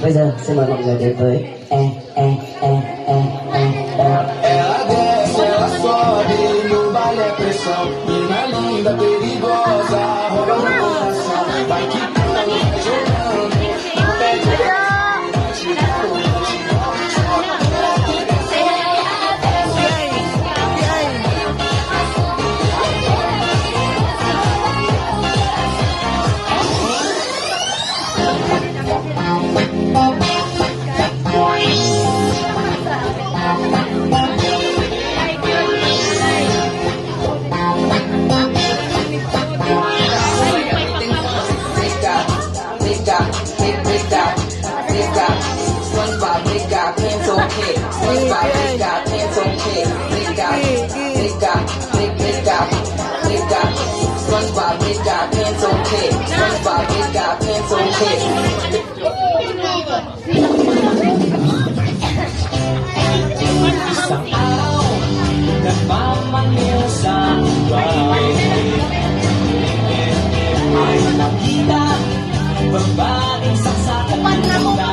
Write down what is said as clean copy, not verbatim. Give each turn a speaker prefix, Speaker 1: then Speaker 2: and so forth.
Speaker 1: Bây giờ xin mời mọi người đến với
Speaker 2: Ela desce, ela sobe, no baile é pressão. Mina linda, perigosa, rouba no coração. Vai quicando, vai jogando, não perde vai tirando, vai
Speaker 3: Isang araw, nagmamaniw sa buhay. Ay nakita, babaeng saksakan na.